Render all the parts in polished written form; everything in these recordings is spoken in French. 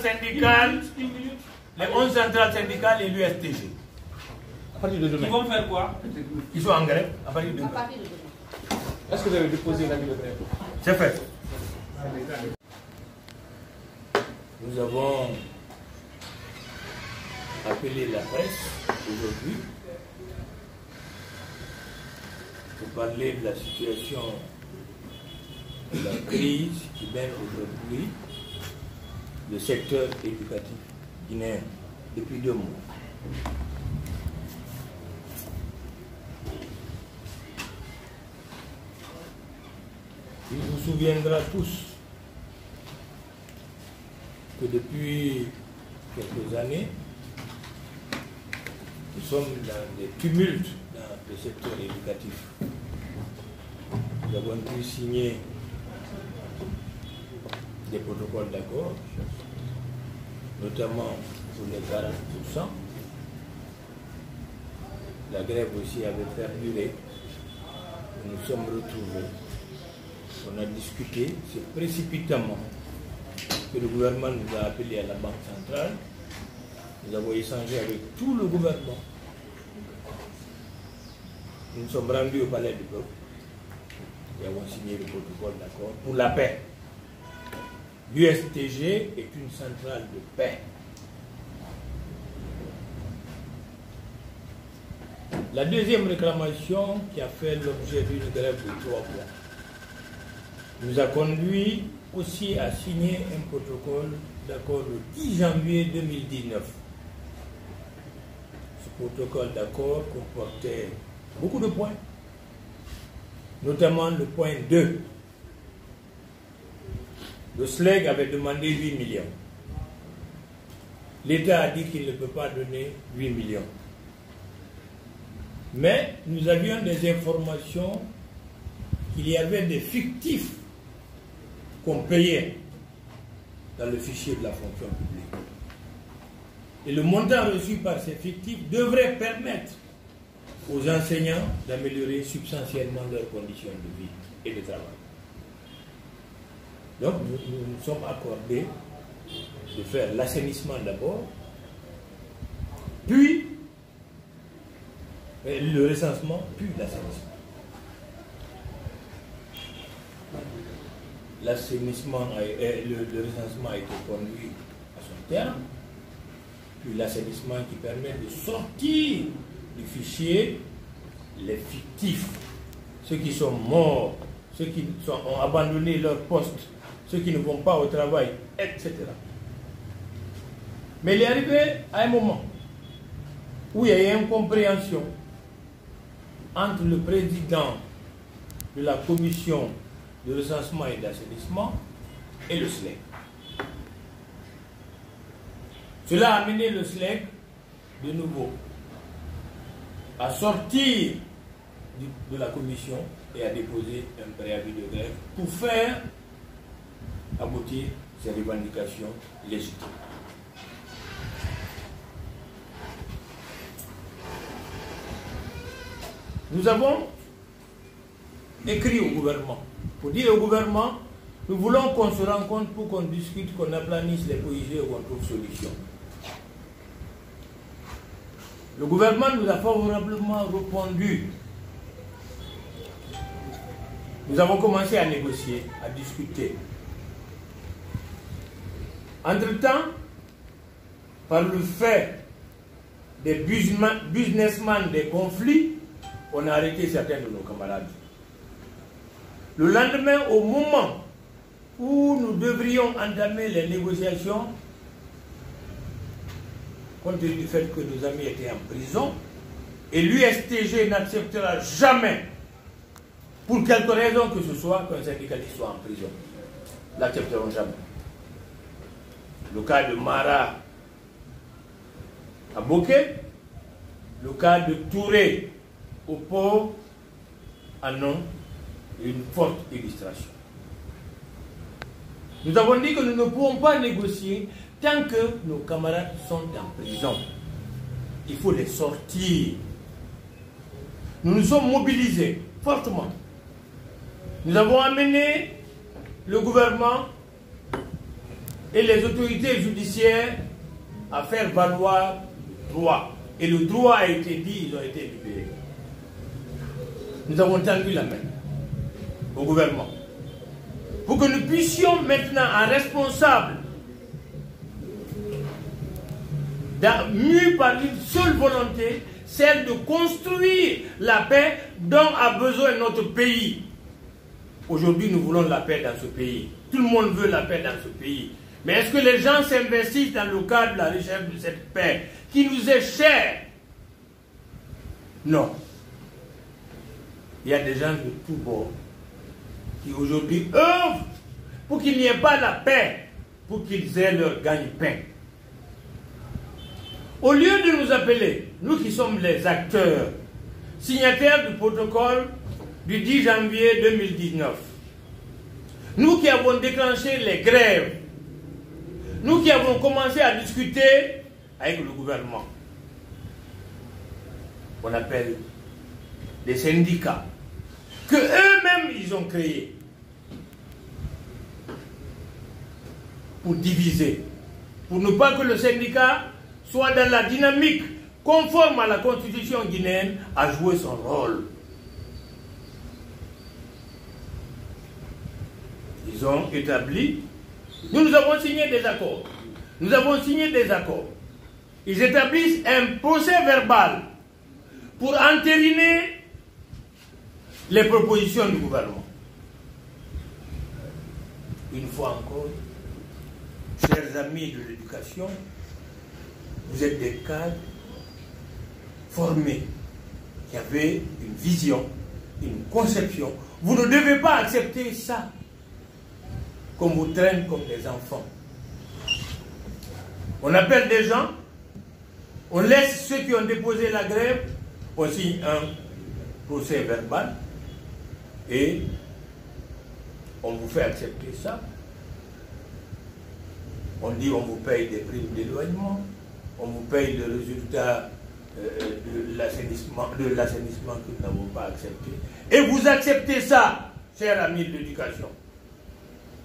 syndicales, les 11 centrales syndicales et l'USTG. Ils vont faire quoi? Ils sont en grève à partir de demain. Est-ce que vous avez déposé l'avis de grève? C'est fait. Nous avons appelé la presse aujourd'hui pour parler de la situation de la crise qui mène aujourd'hui le secteur éducatif guinéen depuis 2 mois. Il vous souviendra tous que depuis quelques années, nous sommes dans des tumultes dans le secteur éducatif. Nous avons pu signer des protocoles d'accord, notamment pour les 40%. La grève aussi avait perduré. Nous nous sommes retrouvés. On a discuté, c'est précipitamment que le gouvernement nous a appelés à la Banque centrale. Nous avons échangé avec tout le gouvernement. Nous nous sommes rendus au palais du peuple et avons signé le protocole d'accord pour la paix. L'USTG est une centrale de paix. La deuxième réclamation qui a fait l'objet d'une grève de 3 mois nous a conduit aussi à signer un protocole d'accord le 10 janvier 2019. Ce protocole d'accord comportait beaucoup de points, notamment le point 2. Le SLEG avait demandé 8 millions. L'État a dit qu'il ne peut pas donner 8 millions. Mais nous avions des informations qu'il y avait des fictifs qu'on payait dans le fichier de la fonction publique. Et le montant reçu par ces fictifs devrait permettre aux enseignants d'améliorer substantiellement leurs conditions de vie et de travail. Donc nous sommes accordés de faire l'assainissement d'abord, puis le recensement, puis l'assainissement. L'assainissement, le recensement a été conduit à son terme, puis l'assainissement qui permet de sortir du fichier les fictifs, ceux qui sont morts, ceux qui ont abandonné leur poste, ceux qui ne vont pas au travail, etc. Mais il est arrivé à un moment où il y a eu une incompréhension entre le président de la commission de recensement et d'assainissement et le SLEG. Cela a amené le SLEG de nouveau à sortir de la commission et à déposer un préavis de grève pour faire aboutir ces revendications légitimes. Nous avons écrit au gouvernement pour dire au gouvernement, nous voulons qu'on se rencontre pour qu'on discute, qu'on aplanisse les positions et qu'on trouve solution. Le gouvernement nous a favorablement répondu. Nous avons commencé à négocier, à discuter. Entre-temps, par le fait des businessmen des conflits, on a arrêté certains de nos camarades. Le lendemain, au moment où nous devrions entamer les négociations, compte tenu du fait que nos amis étaient en prison, et l'USTG n'acceptera jamais, pour quelque raison que ce soit, qu'un syndicaliste soit en prison. Nous n'accepterons jamais. Le cas de Mara à Bokeh, le cas de Touré au port en ont une forte illustration. Nous avons dit que nous ne pouvons pas négocier tant que nos camarades sont en prison. Il faut les sortir. Nous nous sommes mobilisés fortement. Nous avons amené le gouvernement et les autorités judiciaires à faire valoir droit. Et le droit a été dit, ils ont été libérés. Nous avons tendu la main au gouvernement pour que nous puissions maintenant, en responsable, mû par une seule volonté, celle de construire la paix dont a besoin notre pays. Aujourd'hui, nous voulons la paix dans ce pays. Tout le monde veut la paix dans ce pays. Mais est-ce que les gens s'investissent dans le cadre de la recherche de cette paix qui nous est chère? Non. Il y a des gens de tous bords qui aujourd'hui œuvrent pour qu'il n'y ait pas la paix, pour qu'ils aient leur gagne-pain. Au lieu de nous appeler, nous qui sommes les acteurs, signataires du protocole du 10 janvier 2019, nous qui avons déclenché les grèves, nous qui avons commencé à discuter avec le gouvernement, on appelle des syndicats, que eux-mêmes ils ont créés pour diviser, pour ne pas que le syndicat soit dans la dynamique conforme à la constitution guinéenne à jouer son rôle. Ils ont établi, nous avons signé des accords. Nous avons signé des accords. Ils établissent un procès verbal pour entériner les propositions du gouvernement. Une fois encore, chers amis de l'éducation, vous êtes des cadres formés qui avaient une vision, une conception. Vous ne devez pas accepter ça qu'on vous traîne comme des enfants. On appelle des gens, on laisse ceux qui ont déposé la grève, on signe un procès verbal et on vous fait accepter ça. On dit on vous paye des primes d'éloignement, on vous paye le résultat de l'assainissement que nous n'avons pas accepté. Et vous acceptez ça, chers amis de l'éducation.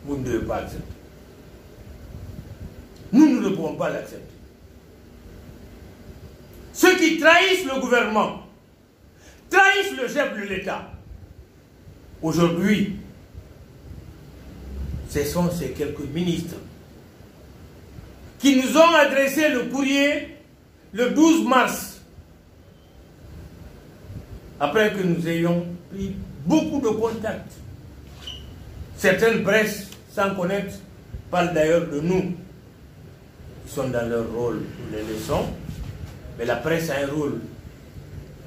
Vous ne devez pas accepter. Nous ne pouvons pas l'accepter. Ceux qui trahissent le gouvernement, trahissent le chef de l'État. Aujourd'hui, ce sont ces quelques ministres qui nous ont adressé le courrier le 12 mars, après que nous ayons pris beaucoup de contacts. Certaines presses, sans connaître, parlent d'ailleurs de nous. Ils sont dans leur rôle, nous les laissons. Mais la presse a un rôle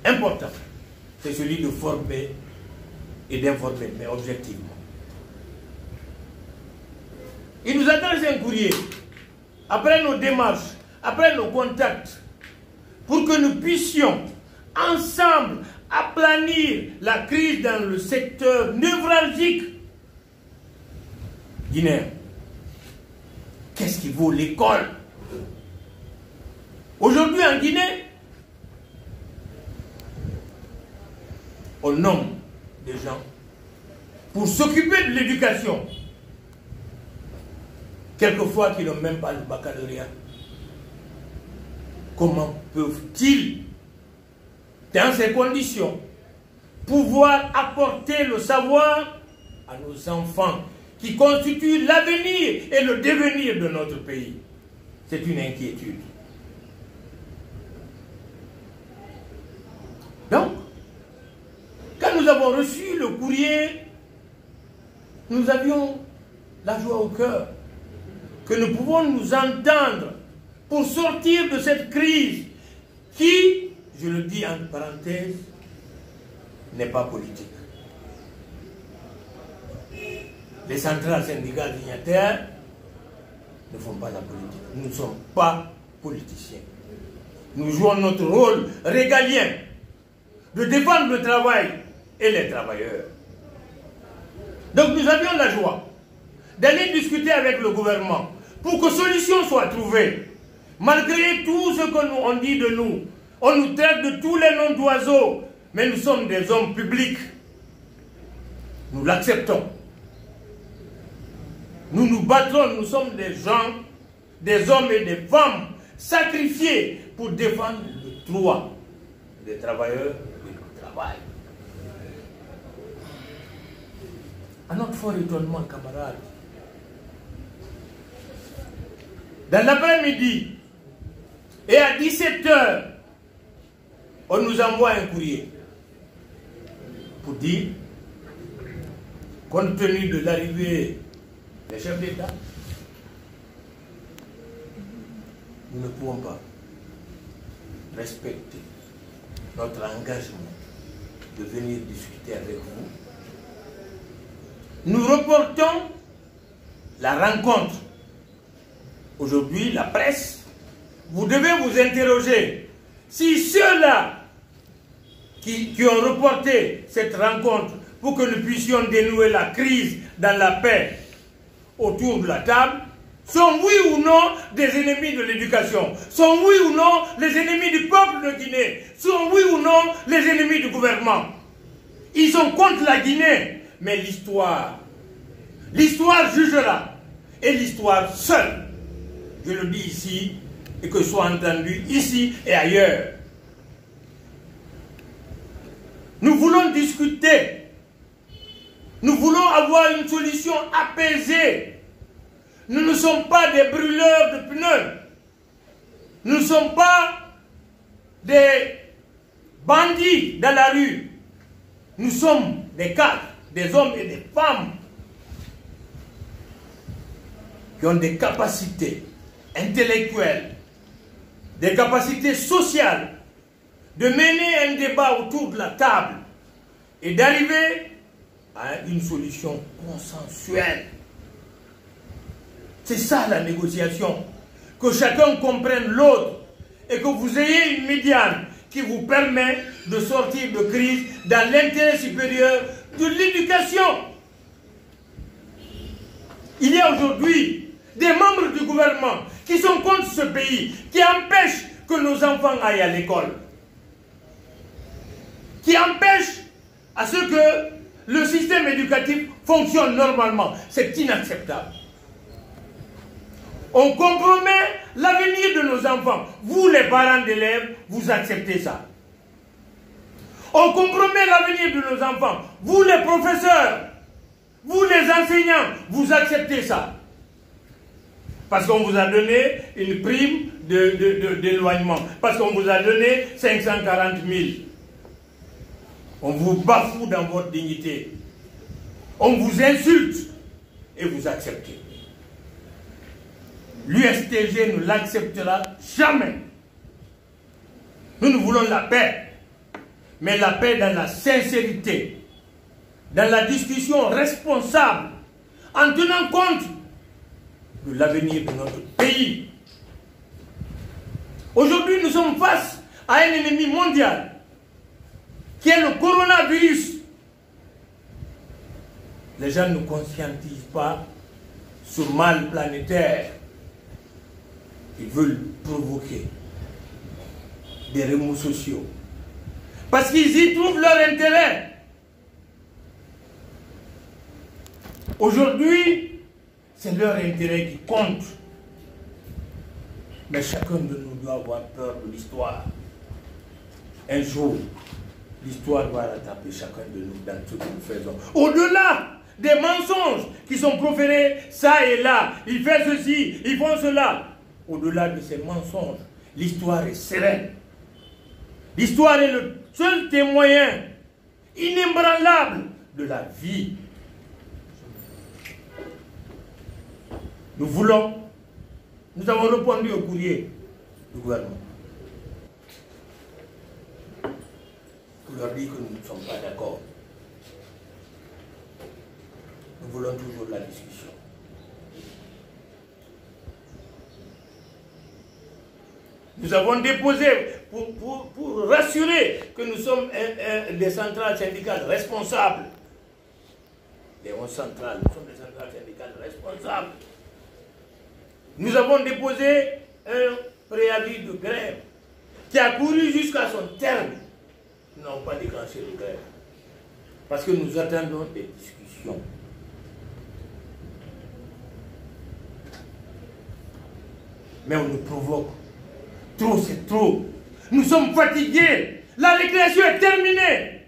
important. C'est celui de former et d'informer, mais objectivement. Ils nous adressent un courrier, après nos démarches, après nos contacts, pour que nous puissions ensemble aplanir la crise dans le secteur névralgique guinéen. Qu'est-ce qui vaut l'école? Aujourd'hui en Guinée, on nomme des gens pour s'occuper de l'éducation, quelquefois qui n'ont même pas le baccalauréat. Comment peuvent-ils, dans ces conditions, pouvoir apporter le savoir à nos enfants qui constituent l'avenir et le devenir de notre pays? C'est une inquiétude. Donc, quand nous avons reçu le courrier, nous avions la joie au cœur que nous pouvons nous entendre pour sortir de cette crise qui, je le dis en parenthèse, n'est pas politique. Les centrales syndicales dignitaires ne font pas la politique. Nous ne sommes pas politiciens. Nous jouons notre rôle régalien de défendre le travail et les travailleurs. Donc nous avions la joie d'aller discuter avec le gouvernement pour que solution soit trouvée. Malgré tout ce qu'on dit de nous, on nous traite de tous les noms d'oiseaux, mais nous sommes des hommes publics. Nous l'acceptons. Nous nous battrons, nous sommes des gens, des hommes et des femmes sacrifiés pour défendre le droit des travailleurs et du travail. À notre fort étonnement, camarades, dans l'après-midi et à 17 h, on nous envoie un courrier pour dire, compte tenu de l'arrivée des chefs d'État, nous ne pouvons pas respecter notre engagement de venir discuter avec vous. Nous reportons la rencontre. Aujourd'hui, la presse, vous devez vous interroger si ceux-là qui ont reporté cette rencontre pour que nous puissions dénouer la crise dans la paix autour de la table, sont oui ou non des ennemis de l'éducation, sont oui ou non les ennemis du peuple de Guinée, sont oui ou non les ennemis du gouvernement. Ils sont contre la Guinée, mais l'histoire jugera, et l'histoire seule, je le dis ici, et que ce soit entendu ici et ailleurs. Nous voulons discuter, nous voulons avoir une solution apaisée. Nous ne sommes pas des brûleurs de pneus. Nous ne sommes pas des bandits dans la rue. Nous sommes des cadres, des hommes et des femmes qui ont des capacités intellectuelles, des capacités sociales, de mener un débat autour de la table et d'arriver à une solution consensuelle. C'est ça la négociation. Que chacun comprenne l'autre et que vous ayez une médiane qui vous permet de sortir de crise dans l'intérêt supérieur de l'éducation. Il y a aujourd'hui des membres du gouvernement qui sont contre ce pays, qui empêchent que nos enfants aillent à l'école, qui empêchent à ce que le système éducatif fonctionne normalement. C'est inacceptable. On compromet l'avenir de nos enfants. Vous, les parents d'élèves, vous acceptez ça. On compromet l'avenir de nos enfants. Vous, les professeurs, vous, les enseignants, vous acceptez ça. Parce qu'on vous a donné une prime d'éloignement. Parce qu'on vous a donné 540 000. On vous bafoue dans votre dignité. On vous insulte et vous acceptez. L'USTG ne l'acceptera jamais. Nous voulons la paix, mais la paix dans la sincérité, dans la discussion responsable, en tenant compte de l'avenir de notre pays. Aujourd'hui, nous sommes face à un ennemi mondial qui est le coronavirus. Les gens ne conscientisent pas ce mal planétaire. Ils veulent provoquer des remous sociaux parce qu'ils y trouvent leur intérêt. Aujourd'hui, c'est leur intérêt qui compte. Mais chacun de nous doit avoir peur de l'histoire. Un jour, l'histoire va rattraper chacun de nous dans ce que nous faisons. Au-delà des mensonges qui sont proférés ça et là, ils font ceci, ils font cela. Au-delà de ces mensonges, l'histoire est sereine. L'histoire est le seul témoin inébranlable de la vie. Nous avons répondu au courrier du gouvernement pour leur dire que nous ne sommes pas d'accord. Nous voulons toujours la discussion. Nous avons déposé pour rassurer que nous sommes des centrales syndicales responsables. Les 11 centrales, nous sommes des centrales syndicales responsables. Nous avons déposé un préavis de grève qui a couru jusqu'à son terme. Nous n'avons pas déclenché de grève. Parce que nous attendons des discussions. Mais on nous provoque. Trop, c'est trop. Nous sommes fatigués. La récréation est terminée.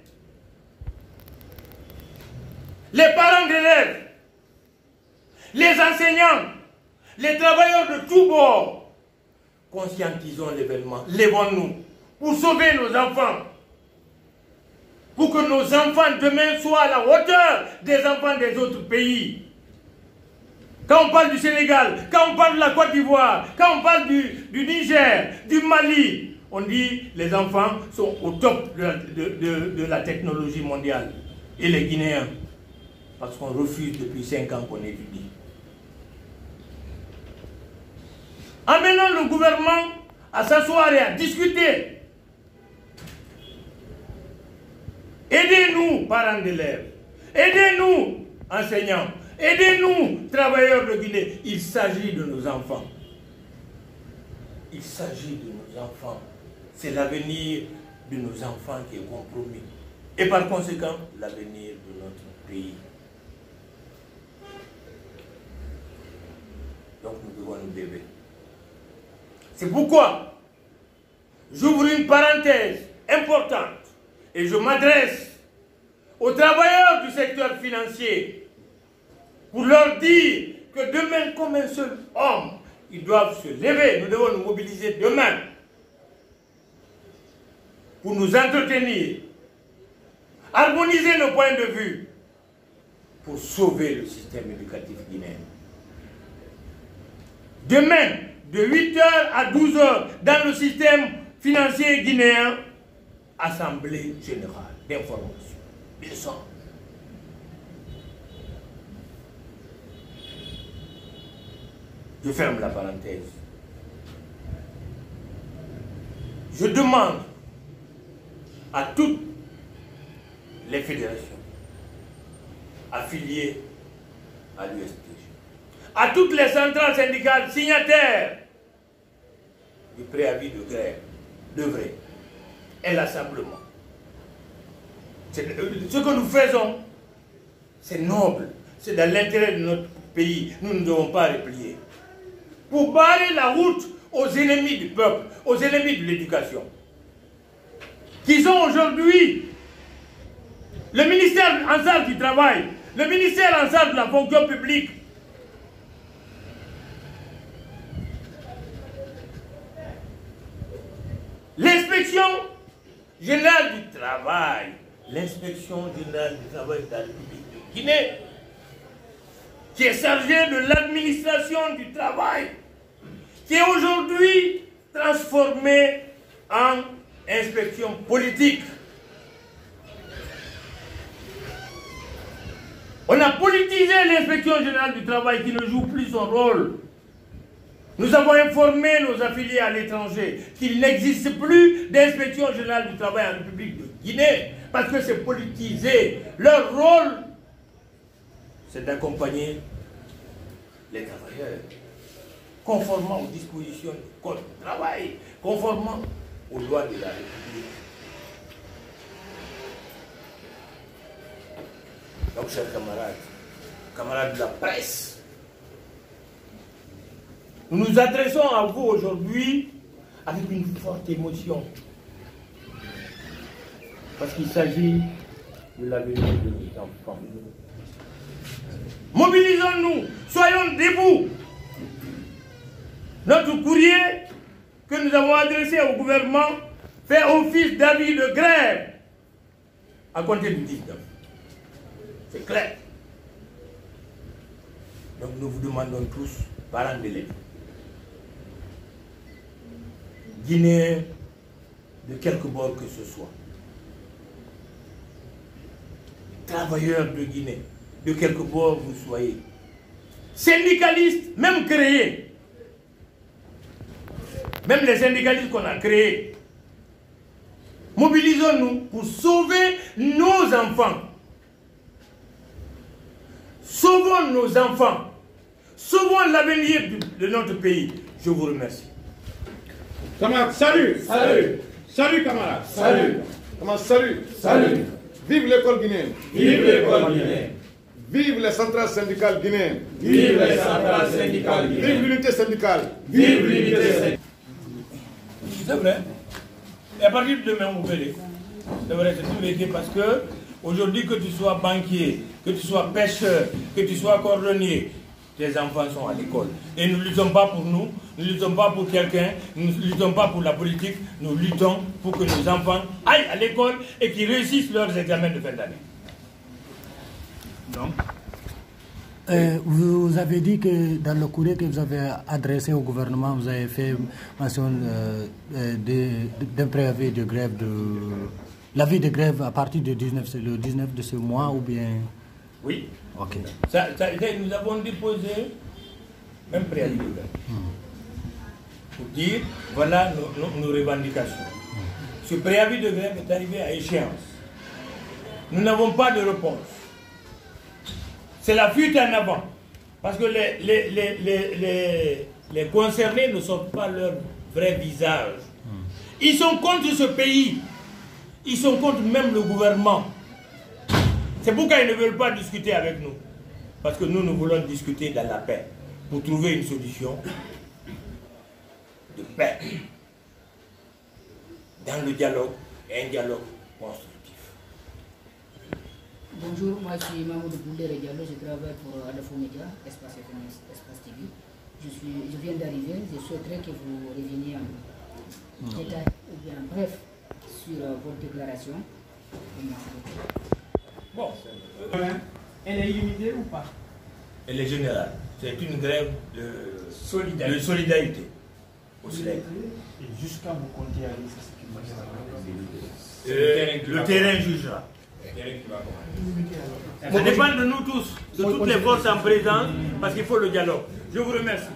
Les parents d'élèves, les enseignants, les travailleurs de tous bords, conscientisons l'événement. Lèvons-nous pour sauver nos enfants. Pour que nos enfants demain soient à la hauteur des enfants des autres pays. Quand on parle du Sénégal, quand on parle de la Côte d'Ivoire, quand on parle du Niger, du Mali, on dit les enfants sont au top de la technologie mondiale. Et les Guinéens, parce qu'on refuse depuis 5 ans qu'on étudie. Amenons le gouvernement à s'asseoir et à discuter. Aidez-nous, parents d'élèves. Aidez-nous, enseignants. Aidez-nous, travailleurs de Guinée. Il s'agit de nos enfants. Il s'agit de nos enfants. C'est l'avenir de nos enfants qui est compromis. Et par conséquent, l'avenir de notre pays. Donc nous devons nous lever. C'est pourquoi j'ouvre une parenthèse importante et je m'adresse aux travailleurs du secteur financier pour leur dire que demain, comme un seul homme, ils doivent se lever. Nous devons nous mobiliser demain pour nous entretenir, harmoniser nos points de vue pour sauver le système éducatif guinéen. Demain, de 8h à 12h, dans le système financier guinéen, Assemblée générale d'information. Descend. Je ferme la parenthèse. Je demande à toutes les fédérations affiliées à l'USTG, à toutes les centrales syndicales signataires du préavis de grève, d'œuvrer inlassablement. Ce que nous faisons, c'est noble, c'est dans l'intérêt de notre pays. Nous ne devons pas replier. Pour barrer la route aux ennemis du peuple, aux ennemis de l'éducation, qui sont aujourd'hui le ministère en charge du travail, le ministère en charge de la fonction publique. L'inspection générale du travail, l'inspection générale du travail de la République de Guinée, qui est chargée de l'administration du travail, qui est aujourd'hui transformée en inspection politique. On a politisé l'inspection générale du travail qui ne joue plus son rôle. Nous avons informé nos affiliés à l'étranger qu'il n'existe plus d'inspection générale du travail en République de Guinée parce que c'est politisé. Leur rôle, c'est d'accompagner les travailleurs conformément aux dispositions du Code du travail, conformément aux lois de la République. Donc, chers camarades, camarades de la presse, nous nous adressons à vous aujourd'hui avec une forte émotion. Parce qu'il s'agit de l'avenir de nos enfants. Mobilisons-nous, soyons debout. Notre courrier que nous avons adressé au gouvernement fait office d'avis de grève à compter du 19. C'est clair. Donc nous vous demandons tous, parents d'élèves, Guinéens de quelque bord que ce soit, travailleurs de Guinée, de quelque bord vous soyez, syndicalistes, même créés, même les syndicalistes qu'on a créés, mobilisons-nous pour sauver nos enfants. Sauvons nos enfants. Sauvons l'avenir de notre pays. Je vous remercie. Camarades, salut. Salut. Salut, camarades. Salut. Camarades, salut. Salut. Vive l'école guinéenne. Vive l'école guinéenne. Vive les centrales syndicales guinéennes. Vive les centrales syndicales Vive guinéennes. l'unité syndicale. Vive l'unité syndicale. C'est vrai. Et à partir de demain, vous verrez. C'est vrai, c'est tout vécu parce que aujourd'hui, que tu sois banquier, que tu sois pêcheur, que tu sois cordonnier, tes enfants sont à l'école. Et nous ne luttons pas pour nous, nous ne luttons pas pour quelqu'un, nous ne luttons pas pour la politique, nous luttons pour que nos enfants aillent à l'école et qu'ils réussissent leurs examens de fin d'année. Donc, vous avez dit que dans le courrier que vous avez adressé au gouvernement, vous avez fait mention d'un préavis de grève, l'avis de grève à partir du 19 de ce mois ou bien... oui. Ok. Nous avons déposé un préavis de grève pour dire voilà nos revendications. Ce préavis de grève est arrivé à échéance. Nous n'avons pas de réponse. C'est la fuite en avant. Parce que les concernés ne sortent pas leur vrai visage. Ils sont contre ce pays. Ils sont contre même le gouvernement. C'est pourquoi ils ne veulent pas discuter avec nous. Parce que nous voulons discuter dans la paix. Pour trouver une solution de paix. Dans le dialogue, et un dialogue constructif. Bonjour, moi je suis Mamoudou Boulder Diallo, je travaille pour Adafo Média, Espace FM, Espace TV. Je viens d'arriver, je souhaiterais que vous reveniez en détail, ou bien en bref, sur votre déclaration. Bon, Elle est limitée ou pas? elle est générale. C'est une grève de solidarité. Au Sénégal. Et jusqu'à vous compter aller, c'est ce qui Le terrain jugera. Ça dépend de nous tous, de toutes les forces en présence, parce qu'il faut le dialogue. Je vous remercie.